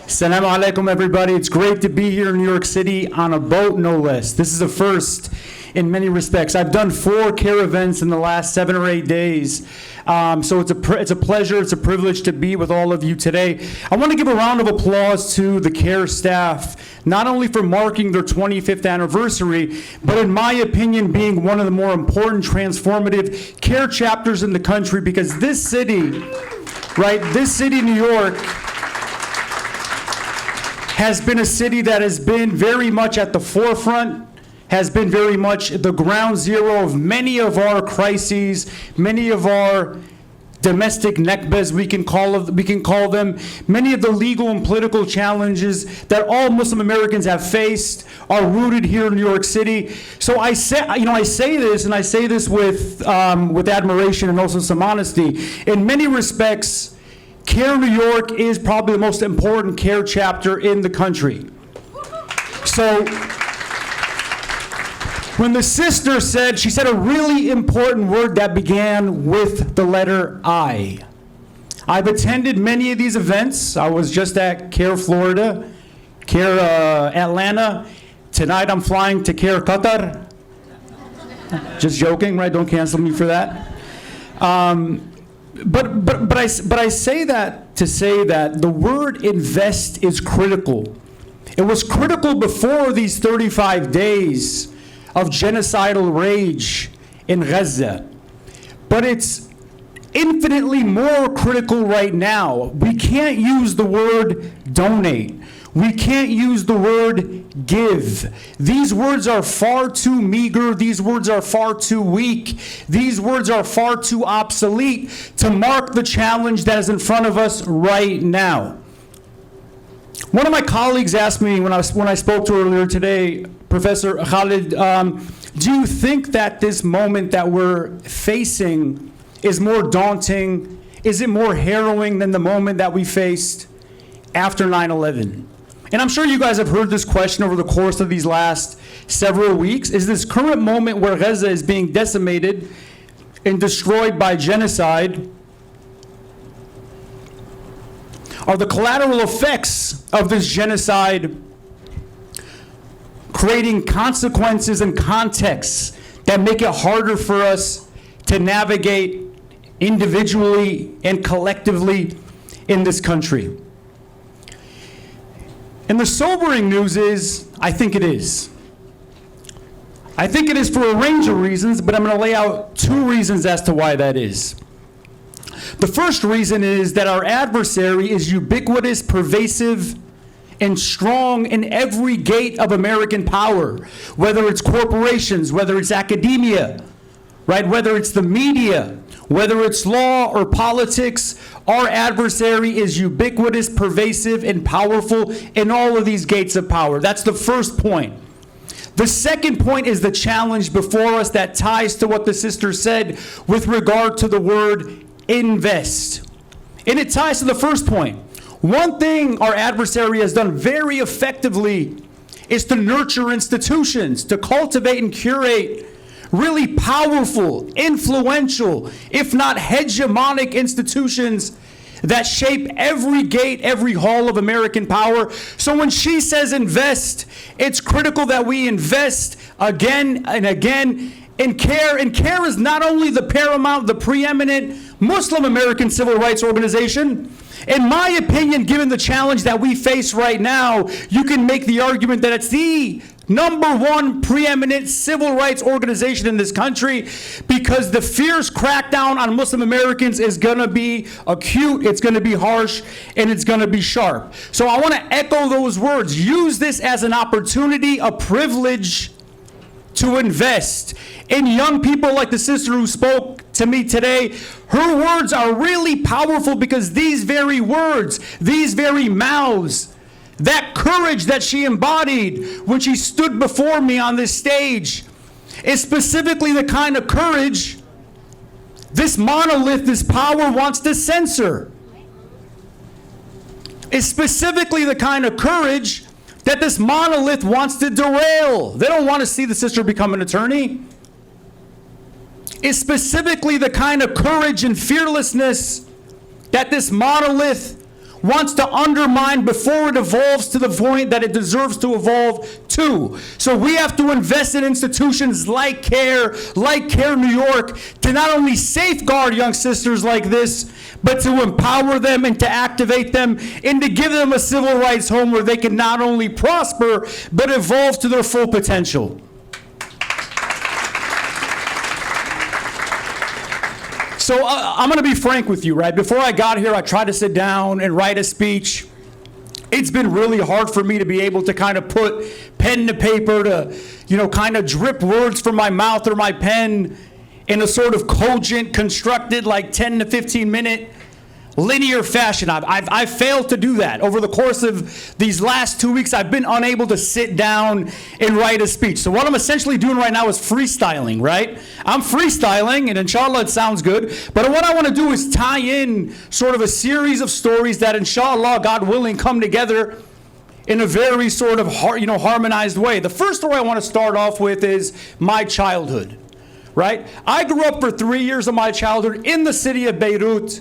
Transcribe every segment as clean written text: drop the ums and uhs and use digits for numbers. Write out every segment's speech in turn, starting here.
Assalamu alaikum, everybody. It's great to be here in New York City on a boat, no less. This is a first in many respects. I've done 4 Cair events in the last 7 or 8 days. So it's a pleasure, it's a privilege to be with all of you today. I want to give a round of applause to the Cair staff, not only for marking their 25th anniversary, but in my opinion, being one of the more important, transformative Cair chapters in the country, because this city, New York, has been a city that has been very much at the forefront, has been very much the ground zero of many of our crises, many of our domestic nekbas, we can call them, many of the legal and political challenges that all Muslim Americans have faced are rooted here in New York City. So I say this with admiration and also some honesty. In many respects, Cair, New York is probably the most important Cair chapter in the country. So when the sister said, she said a really important word that began with the letter I. I've attended many of these events. I was just at Cair, Florida, Cair, Atlanta. Tonight I'm flying to Cair, Qatar. Just joking, right? Don't cancel me for that. But I say that to say that the word invest is critical. It was critical before these 35 days of genocidal rage in Gaza. But it's infinitely more critical right now. We can't use the word donate. We can't use the word give. These words are far too meager. These words are far too weak. These words are far too obsolete to mark the challenge that is in front of us right now. One of my colleagues asked me when I spoke to her earlier today, Professor Khalid, do you think that this moment that we're facing is more daunting? Is it more harrowing than the moment that we faced after 9/11? And I'm sure you guys have heard this question over the course of these last several weeks. Is this current moment where Gaza is being decimated and destroyed by genocide, are the collateral effects of this genocide creating consequences and contexts that make it harder for us to navigate individually and collectively in this country? And the sobering news is, I think it is. I think it is for a range of reasons, but I'm going to lay out 2 reasons as to why that is. The first reason is that our adversary is ubiquitous, pervasive, and strong in every gate of American power, whether it's corporations, whether it's academia, right? Whether it's the media, whether it's law or politics, our adversary is ubiquitous, pervasive, and powerful in all of these gates of power. That's the first point. The second point is the challenge before us that ties to what the sister said with regard to the word invest. And it ties to the first point. One thing our adversary has done very effectively is to nurture institutions, to cultivate and curate really powerful, influential, if not hegemonic institutions that shape every gate, every hall of American power. So when she says invest, it's critical that we invest again and again in Cair. And Cair is not only the paramount, the preeminent Muslim American civil rights organization. In my opinion, given the challenge that we face right now, you can make the argument that it's the #1 preeminent civil rights organization in this country, because the fierce crackdown on Muslim Americans is going to be acute, it's going to be harsh, and it's going to be sharp. So I want to echo those words. Use this as an opportunity, a privilege to invest in young people like the sister who spoke to me today. Her words are really powerful because these very words, these very mouths, that courage that she embodied when she stood before me on this stage is specifically the kind of courage this monolith, this power wants to censor. It's specifically the kind of courage that this monolith wants to derail. They don't want to see the sister become an attorney. It's specifically the kind of courage and fearlessness that this monolith wants to undermine before it evolves to the point that it deserves to evolve to. So we have to invest in institutions like Cair New York, to not only safeguard young sisters like this, but to empower them and to activate them and to give them a civil rights home where they can not only prosper, but evolve to their full potential. So I'm going to be frank with you, right? Before I got here, I tried to sit down and write a speech. It's been really hard for me to be able to kind of put pen to paper, to, kind of drip words from my mouth or my pen in a sort of cogent, constructed, like 10 to 15 minute linear fashion. I've failed to do that. Over the course of these last 2 weeks, I've been unable to sit down and write a speech. So what I'm essentially doing right now is freestyling, right? I'm freestyling, and inshallah it sounds good. But what I want to do is tie in sort of a series of stories that inshallah, God willing, come together in a very sort of harmonized way. The first story I want to start off with is my childhood, right? I grew up for 3 years of my childhood in the city of Beirut,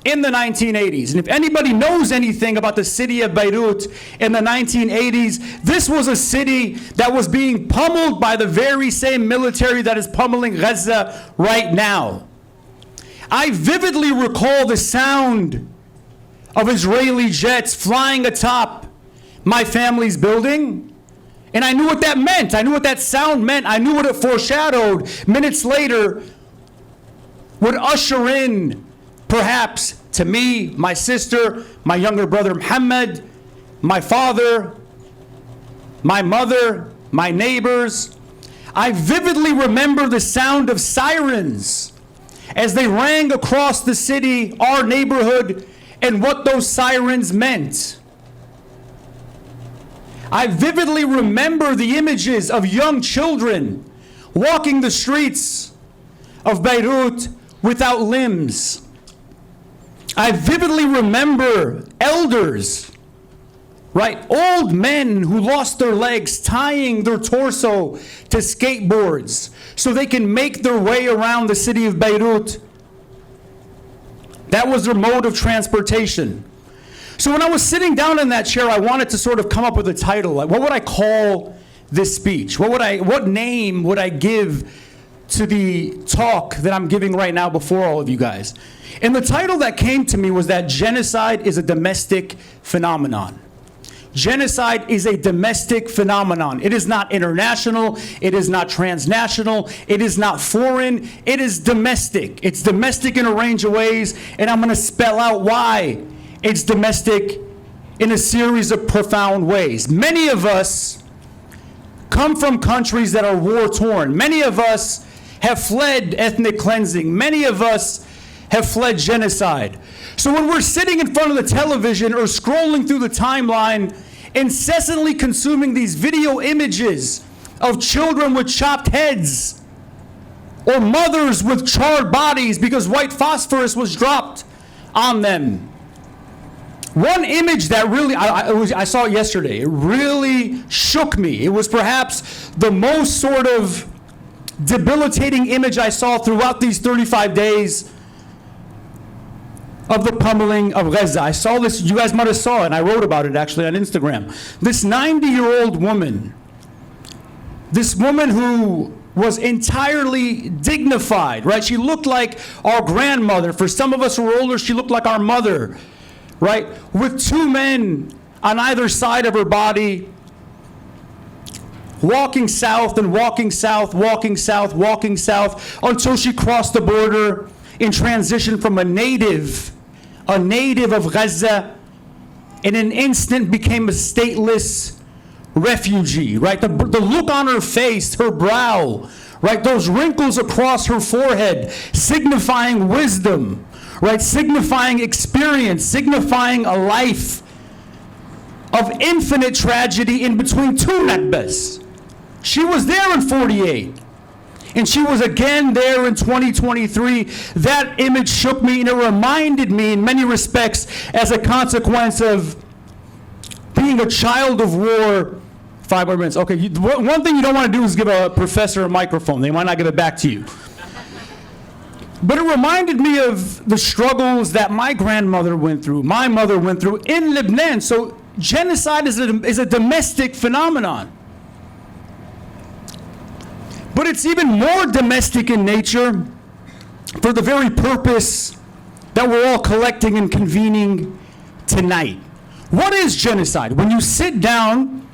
in the 1980s. And if anybody knows anything about the city of Beirut in the 1980s, this was a city that was being pummeled by the very same military that is pummeling Gaza right now. I vividly recall the sound of Israeli jets flying atop my family's building, and I knew what that meant. I knew what that sound meant. I knew what it foreshadowed. Minutes later would usher in, perhaps, to me, my sister, my younger brother Muhammad, my father, my mother, my neighbors. I vividly remember the sound of sirens as they rang across the city, our neighborhood, and what those sirens meant. I vividly remember the images of young children walking the streets of Beirut without limbs. I vividly remember elders, right? Old men who lost their legs tying their torso to skateboards so they can make their way around the city of Beirut. That was their mode of transportation. So when I was sitting down in that chair, I wanted to sort of come up with a title. Like, what would I call this speech? What name would I give to the talk that I'm giving right now before all of you guys? And the title that came to me was that genocide is a domestic phenomenon. Genocide is a domestic phenomenon. It is not international. It is not transnational. It is not foreign. It is domestic. It's domestic in a range of ways, and I'm going to spell out why it's domestic in a series of profound ways. Many of us come from countries that are war-torn. Many of us have fled ethnic cleansing. Many of us have fled genocide. So when we're sitting in front of the television or scrolling through the timeline, incessantly consuming these video images of children with chopped heads or mothers with charred bodies because white phosphorus was dropped on them. One image that really, I saw it yesterday, it really shook me. It was perhaps the most sort of debilitating image I saw throughout these 35 days of the pummeling of Gaza. I saw this, you guys might have saw it, and I wrote about it actually on Instagram. This 90-year-old woman, this woman who was entirely dignified, right? She looked like our grandmother. For some of us who are older, she looked like our mother, right? With two men on either side of her body, walking south and walking south, walking south, walking south, until she crossed the border and transitioned from a native of Gaza, in an instant became a stateless refugee, right? The look on her face, her brow, right? Those wrinkles across her forehead, signifying wisdom, right? Signifying experience, signifying a life of infinite tragedy in between two Nakbas. She was there in 48. And she was again there in 2023. That image shook me, and it reminded me in many respects, as a consequence of being a child of war. 5 more minutes. Okay, one thing you don't want to do is give a professor a microphone. They might not give it back to you. But it reminded me of the struggles that my grandmother went through, my mother went through in Lebanon. So genocide is a domestic phenomenon. But it's even more domestic in nature for the very purpose that we're all collecting and convening tonight. What is genocide? When you sit down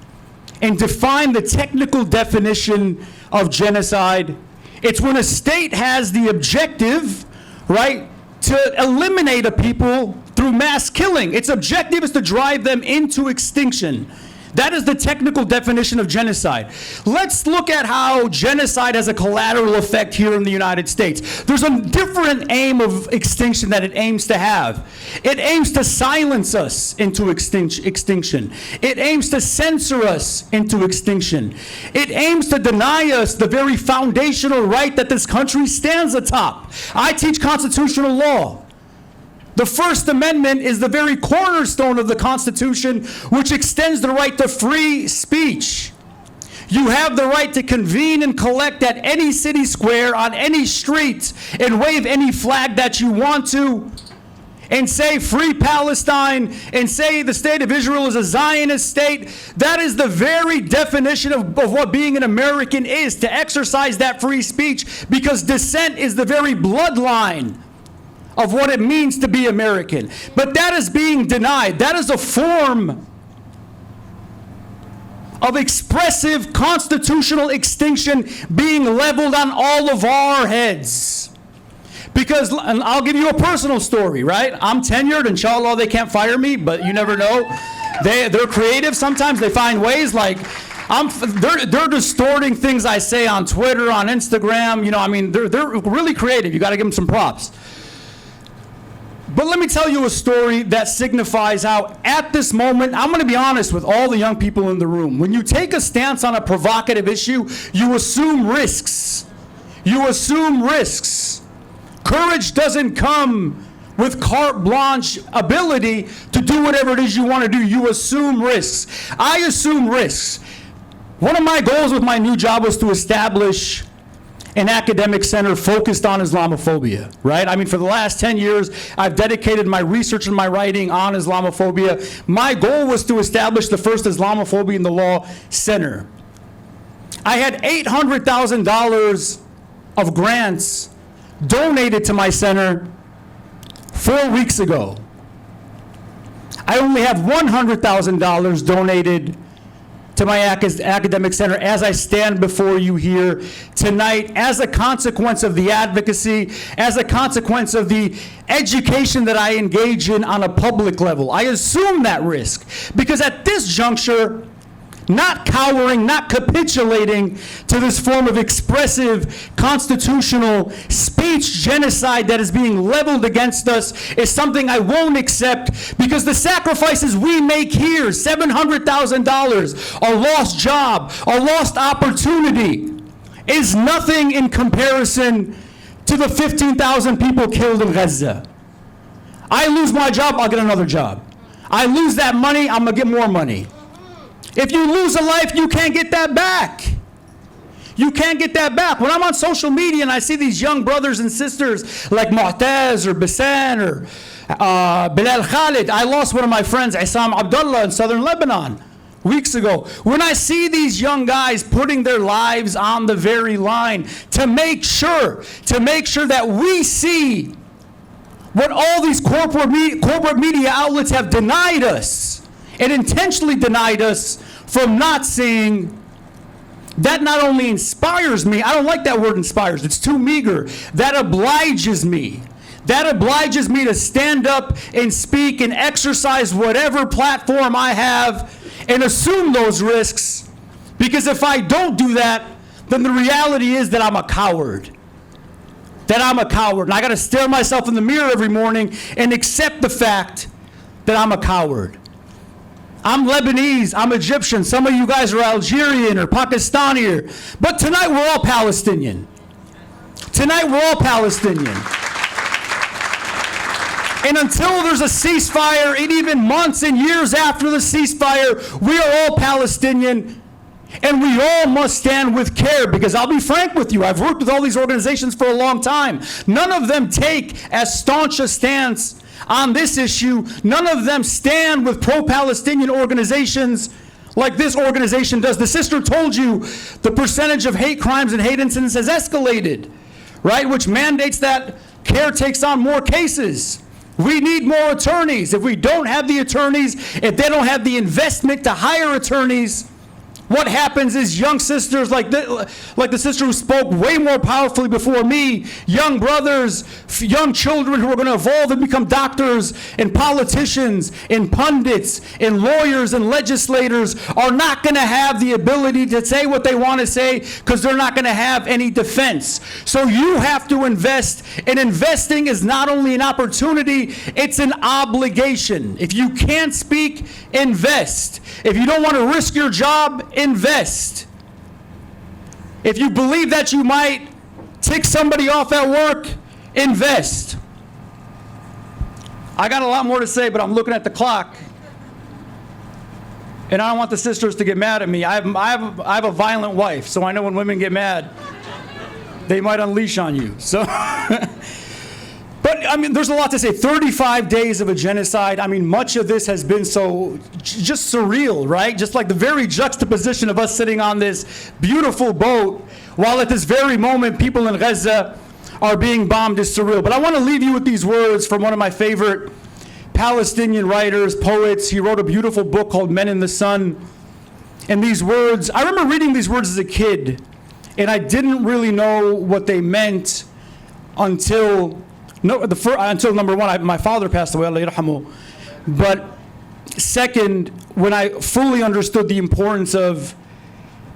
and define the technical definition of genocide, it's when a state has the objective, right, to eliminate a people through mass killing. Its objective is to drive them into extinction. That is the technical definition of genocide. Let's look at how genocide has a collateral effect here in the United States. There's a different aim of extinction that it aims to have. It aims to silence us into extinction. It aims to censor us into extinction. It aims to deny us the very foundational right that this country stands atop. I teach constitutional law. The First Amendment is the very cornerstone of the Constitution, which extends the right to free speech. You have the right to convene and collect at any city square, on any street, and wave any flag that you want to, and say free Palestine, and say the state of Israel is a Zionist state. That is the very definition of what being an American is, to exercise that free speech, because dissent is the very bloodline of what it means to be American. But that is being denied. That is a form of expressive constitutional extinction being leveled on all of our heads. Because, and I'll give you a personal story, right? I'm tenured, inshallah they can't fire me, but you never know. They're creative. Sometimes they find ways, like they're distorting things I say on Twitter, on Instagram. You know, I mean, they're really creative. You got to give them some props. But let me tell you a story that signifies how, at this moment, I'm going to be honest with all the young people in the room. When you take a stance on a provocative issue, you assume risks. You assume risks. Courage doesn't come with carte blanche ability to do whatever it is you want to do. You assume risks. I assume risks. One of my goals with my new job was to establish an academic center focused on Islamophobia, right? I mean, for the last 10 years, I've dedicated my research and my writing on Islamophobia. My goal was to establish the first Islamophobia in the law center. I had $800,000 of grants donated to my center 4 weeks ago. I only have $100,000 donated to my academic center as I stand before you here tonight, as a consequence of the advocacy, as a consequence of the education that I engage in on a public level. I assume that risk because at this juncture, not cowering, not capitulating to this form of expressive constitutional speech genocide that is being leveled against us is something I won't accept, because the sacrifices we make here, $700,000, a lost job, a lost opportunity, is nothing in comparison to the 15,000 people killed in Gaza. I lose my job, I'll get another job. I lose that money, I'm gonna get more money. If you lose a life, you can't get that back. You can't get that back. When I'm on social media and I see these young brothers and sisters like Mu'taz or Basan or Bilal Khalid, I lost one of my friends, Isam Abdullah, in southern Lebanon weeks ago. When I see these young guys putting their lives on the very line to make sure that we see what all these corporate media outlets have denied us, and intentionally denied us from not seeing, that not only inspires me, I don't like that word inspires, it's too meager. That obliges me. That obliges me to stand up and speak and exercise whatever platform I have and assume those risks, because if I don't do that, then the reality is that I'm a coward. That I'm a coward. And I got to stare myself in the mirror every morning and accept the fact that I'm a coward. I'm Lebanese, I'm Egyptian, some of you guys are Algerian or Pakistani, but tonight we're all Palestinian. Tonight we're all Palestinian. And until there's a ceasefire, and even months and years after the ceasefire, we are all Palestinian. And we all must stand with Cair, because I'll be frank with you, I've worked with all these organizations for a long time. None of them take as staunch a stance on this issue. None of them stand with pro-Palestinian organizations like this organization does. The sister told you the percentage of hate crimes and hate incidents has escalated, right? Which mandates that Cair takes on more cases. We need more attorneys. If we don't have the attorneys, if they don't have the investment to hire attorneys, what happens is young sisters like the sister who spoke way more powerfully before me, young brothers, young children who are going to evolve and become doctors and politicians and pundits and lawyers and legislators are not going to have the ability to say what they want to say because they're not going to have any defense. So you have to invest, and investing is not only an opportunity, it's an obligation. If you can't speak, invest. If you don't want to risk your job, invest. If you believe that you might tick somebody off at work, invest. I got a lot more to say, but I'm looking at the clock. And I don't want the sisters to get mad at me. I have a violent wife, so I know when women get mad, they might unleash on you. So, but I mean, there's a lot to say. 35 days of a genocide. I mean, much of this has been so just surreal, right? Just like the very juxtaposition of us sitting on this beautiful boat, while at this very moment people in Gaza are being bombed, is surreal. But I want to leave you with these words from one of my favorite Palestinian writers, poets. He wrote a beautiful book called Men in the Sun. And these words, I remember reading these words as a kid, and I didn't really know what they meant until number one, my father passed away, Allah yarhamu. But second, when I fully understood the importance of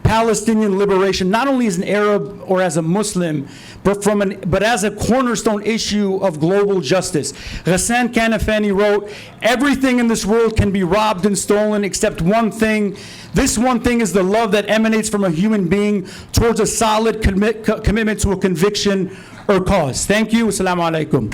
Palestinian liberation, not only as an Arab or as a Muslim, but as a cornerstone issue of global justice. Ghassan Kanafani wrote, "Everything in this world can be robbed and stolen except one thing. This one thing is the love that emanates from a human being towards a solid commitment to a conviction or cause." Thank you. Assalamu alaikum.